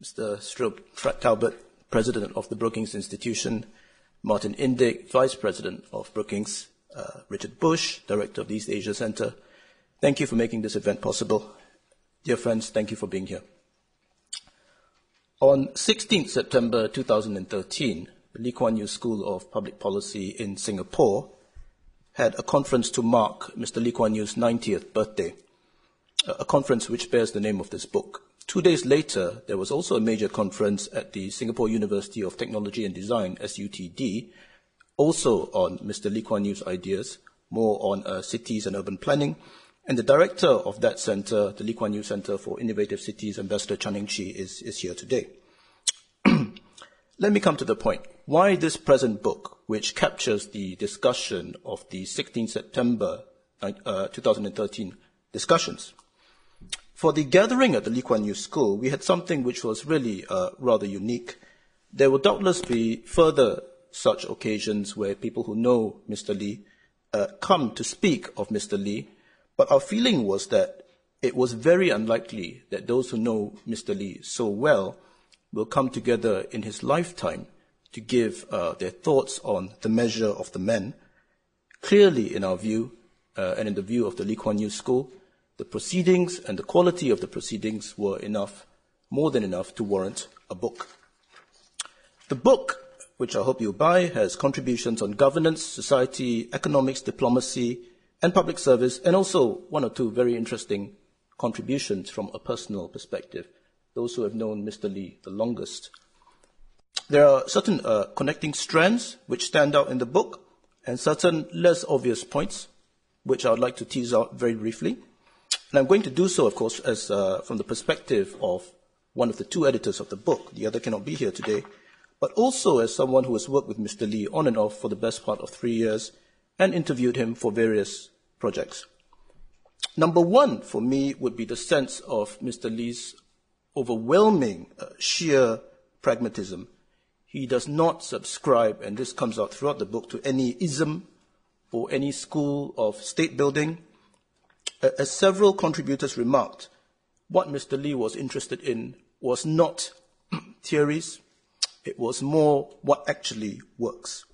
Mr. Strobe Talbot, President of the Brookings Institution, Martin Indig, Vice President of Brookings, Richard Bush, Director of the East Asia Center. Thank you for making this event possible. Dear friends, thank you for being here. On 16th September 2013, the Lee Kuan Yew School of Public Policy in Singapore had a conference to mark Mr. Lee Kuan Yew's 90th birthday, a conference which bears the name of this book. 2 days later, there was also a major conference at the Singapore University of Technology and Design, SUTD, also on Mr. Lee Kuan Yew's ideas, more on cities and urban planning. And the director of that center, the Lee Kuan Yew Center for Innovative Cities, Ambassador Chan Heng-chi, is here today. Let me come to the point. Why this present book, which captures the discussion of the 16 September 2013 discussions? For the gathering at the Lee Kuan Yew School, we had something which was really rather unique. There will doubtless be further such occasions where people who know Mr. Lee come to speak of Mr. Lee, but our feeling was that it was very unlikely that those who know Mr. Lee so well will come together in his lifetime to give their thoughts on the measure of the men. Clearly, in our view, and in the view of the Lee Kuan Yew School, the proceedings and the quality of the proceedings were enough, more than enough, to warrant a book. The book, which I hope you'll buy, has contributions on governance, society, economics, diplomacy, and public service, and also one or two very interesting contributions from a personal perspective, those who have known Mr. Lee the longest. There are certain connecting strands which stand out in the book, and certain less obvious points, which I would like to tease out very briefly. And I'm going to do so, of course, as from the perspective of one of the two editors of the book. The other cannot be here today, but also as someone who has worked with Mr. Lee on and off for the best part of 3 years and interviewed him for various projects. Number one for me would be the sense of Mr. Lee's overwhelming sheer pragmatism. He does not subscribe, and this comes out throughout the book, to any ism or any school of state building. As several contributors remarked, what Mr. Lee was interested in was not theories, it was more what actually works.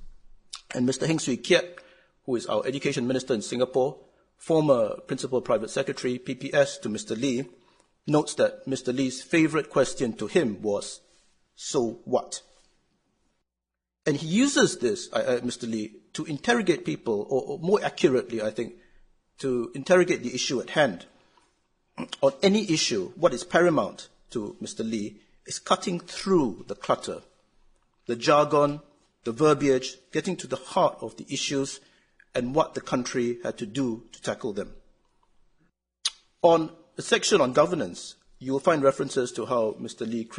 And Mr. Heng Swee Keat, who is our education minister in Singapore, former principal private secretary, PPS, to Mr. Lee, notes that Mr. Lee's favorite question to him was, so what? And he uses this, Mr. Lee, to interrogate people, or more accurately, I think, to interrogate the issue at hand. On any issue, what is paramount to Mr. Lee is cutting through the clutter, the jargon, the verbiage, getting to the heart of the issues and what the country had to do to tackle them. On a section on governance, you will find references to how Mr. Lee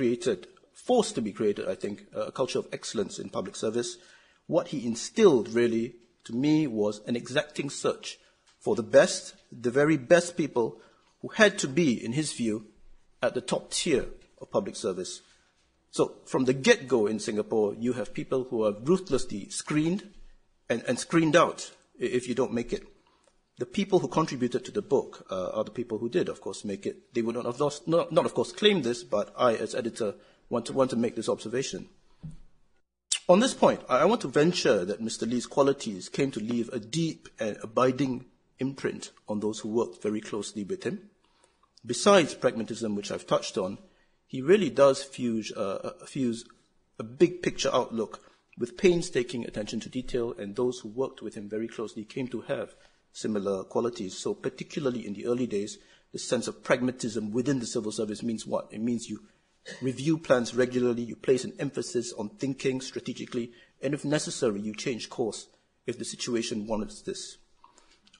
forced to be created, I think, a culture of excellence in public service. What he instilled, really, to me, was an exacting search for the best, the very best people who had to be, in his view, at the top tier of public service. So from the get-go in Singapore, you have people who are ruthlessly screened and screened out if you don't make it. The people who contributed to the book are the people who did, of course, make it. They would not, of course, claim this, but I, as editor, want to make this observation. On this point, I want to venture that Mr. Lee's qualities came to leave a deep and abiding imprint on those who worked very closely with him. Besides pragmatism, which I've touched on, he really does fuse a big picture outlook with painstaking attention to detail, and those who worked with him very closely came to have similar qualities. So particularly in the early days, the sense of pragmatism within the civil service means what? It means you review plans regularly, you place an emphasis on thinking strategically, and if necessary, you change course if the situation warrants this.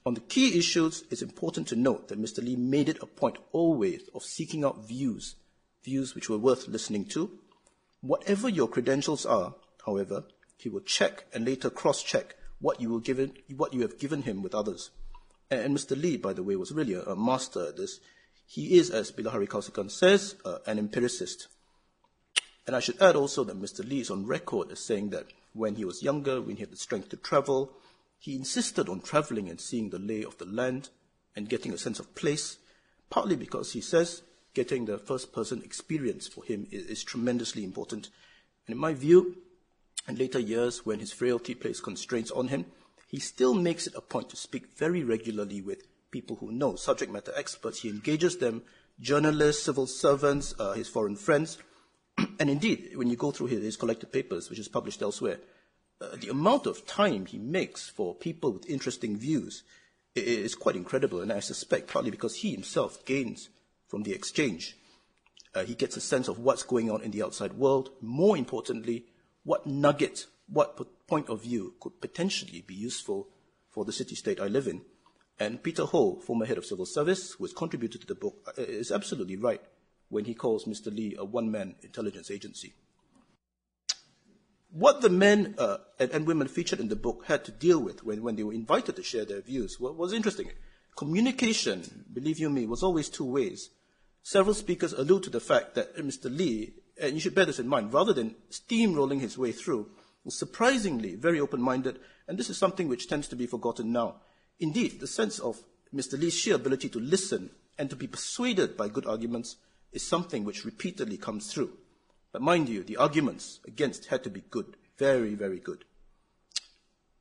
On the key issues, it's important to note that Mr. Lee made it a point always of seeking out views which were worth listening to. Whatever your credentials are, however, he will check and later cross-check what you have given him with others. And Mr. Lee, by the way, was really a master at this. He is, as Bilahari Kausikan says, an empiricist. And I should add also that Mr. Lee is on record as saying that when he was younger, when he had the strength to travel, he insisted on traveling and seeing the lay of the land and getting a sense of place, partly because he says getting the first-person experience for him is tremendously important. And in my view, in later years, when his frailty placed constraints on him, he still makes it a point to speak very regularly with people who know, subject matter experts. He engages them, journalists, civil servants, his foreign friends. And indeed, when you go through his collected papers, which is published elsewhere, the amount of time he makes for people with interesting views is quite incredible, and I suspect partly because he himself gains from the exchange. He gets a sense of what's going on in the outside world. More importantly, what nugget, what point of view could potentially be useful for the city-state I live in. And Peter Ho, former head of civil service, who has contributed to the book, is absolutely right when he calls Mr. Lee a one-man intelligence agency. What the men and women featured in the book had to deal with when they were invited to share their views was interesting. Communication, believe you me, was always two ways. Several speakers allude to the fact that Mr. Lee, and you should bear this in mind, rather than steamrolling his way through, was surprisingly very open-minded, and this is something which tends to be forgotten now. Indeed, the sense of Mr. Lee's sheer ability to listen and to be persuaded by good arguments is something which repeatedly comes through. But mind you, the arguments against had to be good, very, very good.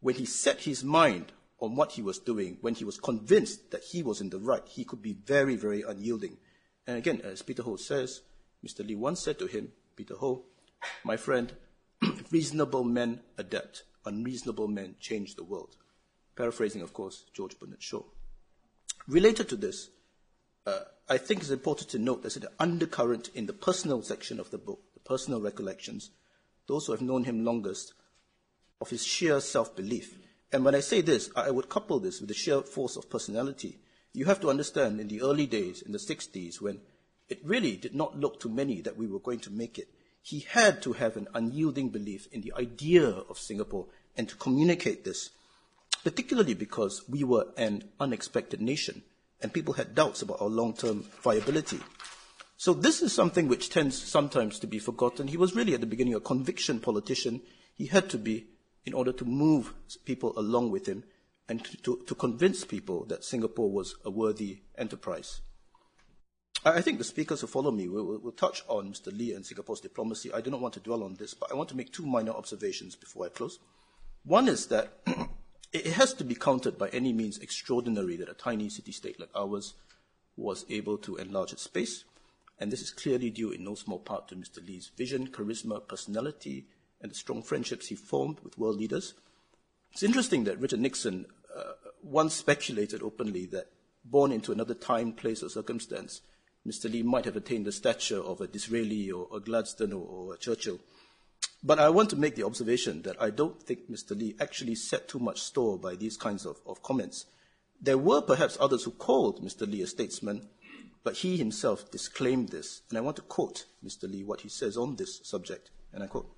When he set his mind on what he was doing, when he was convinced that he was in the right, he could be very, very unyielding. And again, as Peter Ho says, Mr. Lee once said to him, Peter Ho, my friend, reasonable men adapt, unreasonable men change the world. Paraphrasing, of course, George Bernard Shaw. Related to this, I think it's important to note there's an undercurrent in the personal section of the book, the personal recollections, those who have known him longest, of his sheer self-belief. And when I say this, I would couple this with the sheer force of personality. You have to understand, in the early days, in the 60s, when it really did not look to many that we were going to make it, he had to have an unyielding belief in the idea of Singapore and to communicate this, particularly because we were an unexpected nation and people had doubts about our long-term viability. So this is something which tends sometimes to be forgotten. He was really at the beginning a conviction politician. He had to be in order to move people along with him and to convince people that Singapore was a worthy enterprise. I think the speakers who follow me will touch on Mr. Lee and Singapore's diplomacy. I do not want to dwell on this, but I want to make two minor observations before I close. One is that it has to be counted by any means extraordinary that a tiny city-state like ours was able to enlarge its space, and this is clearly due in no small part to Mr. Lee's vision, charisma, personality, and the strong friendships he formed with world leaders. It's interesting that Richard Nixon once speculated openly that, born into another time, place, or circumstance, Mr. Lee might have attained the stature of a Disraeli or a Gladstone or a Churchill. But I want to make the observation that I don't think Mr. Lee actually set too much store by these kinds of comments. There were perhaps others who called Mr. Lee a statesman, but he himself disclaimed this. And I want to quote Mr. Lee, what he says on this subject, and I quote,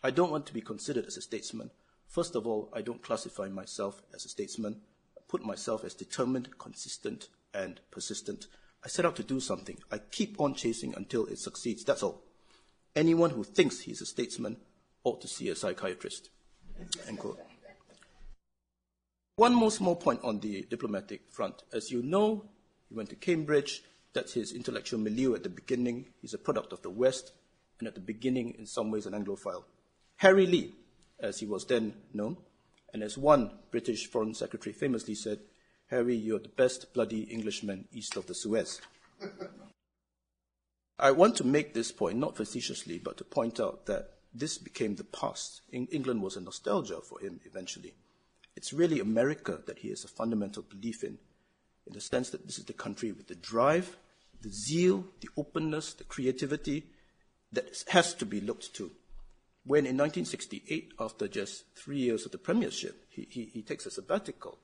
"I don't want to be considered as a statesman. First of all, I don't classify myself as a statesman. I put myself as determined, consistent, and persistent. I set out to do something. I keep on chasing until it succeeds. That's all. Anyone who thinks he's a statesman ought to see a psychiatrist." End quote. One more small point on the diplomatic front. As you know, he went to Cambridge. That's his intellectual milieu at the beginning. He's a product of the West, and at the beginning, in some ways, an Anglophile. Harry Lee, as he was then known, and as one British Foreign Secretary famously said, "Harry, you're the best bloody Englishman east of the Suez." I want to make this point, not facetiously, but to point out that this became the past. England was a nostalgia for him eventually. It's really America that he has a fundamental belief in the sense that this is the country with the drive, the zeal, the openness, the creativity that has to be looked to. When in 1968, after just 3 years of the premiership, he takes a sabbatical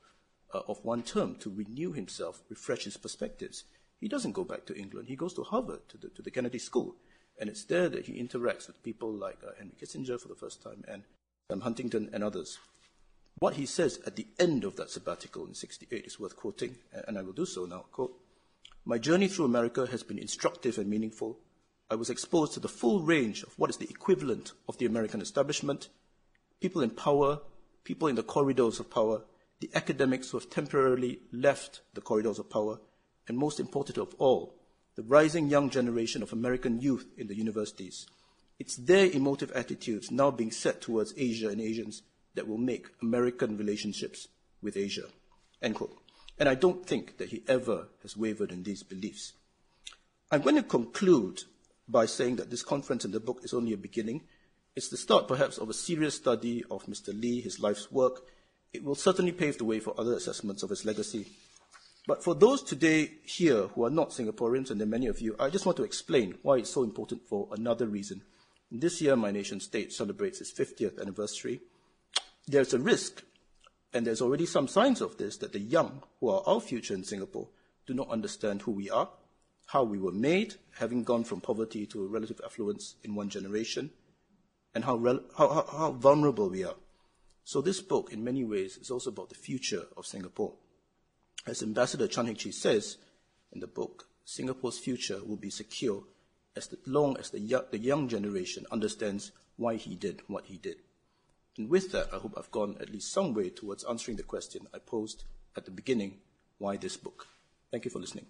of one term to renew himself, refresh his perspectives. He doesn't go back to England. He goes to Harvard, to the Kennedy School. And it's there that he interacts with people like Henry Kissinger for the first time and Sam Huntington and others. What he says at the end of that sabbatical in 68 is worth quoting, and I will do so now. Quote, "My journey through America has been instructive and meaningful. I was exposed to the full range of what is the equivalent of the American establishment, people in power, people in the corridors of power, the academics who have temporarily left the corridors of power, and most important of all, the rising young generation of American youth in the universities. It's their emotive attitudes now being set towards Asia and Asians that will make American relationships with Asia, end quote. And I don't think that he ever has wavered in these beliefs. I'm going to conclude by saying that this conference and the book is only a beginning. It's the start, perhaps, of a serious study of Mr. Lee, his life's work. It will certainly pave the way for other assessments of his legacy. But for those today here who are not Singaporeans, and there are many of you, I just want to explain why it's so important for another reason. This year, my nation state celebrates its 50th anniversary. There's a risk, and there's already some signs of this, that the young, who are our future in Singapore, do not understand who we are, how we were made, having gone from poverty to relative affluence in one generation, and how vulnerable we are. So this book, in many ways, is also about the future of Singapore. As Ambassador Chan Hik Chi says in the book, Singapore's future will be secure as long as the young generation understands why he did what he did. And with that, I hope I've gone at least some way towards answering the question I posed at the beginning, why this book? Thank you for listening.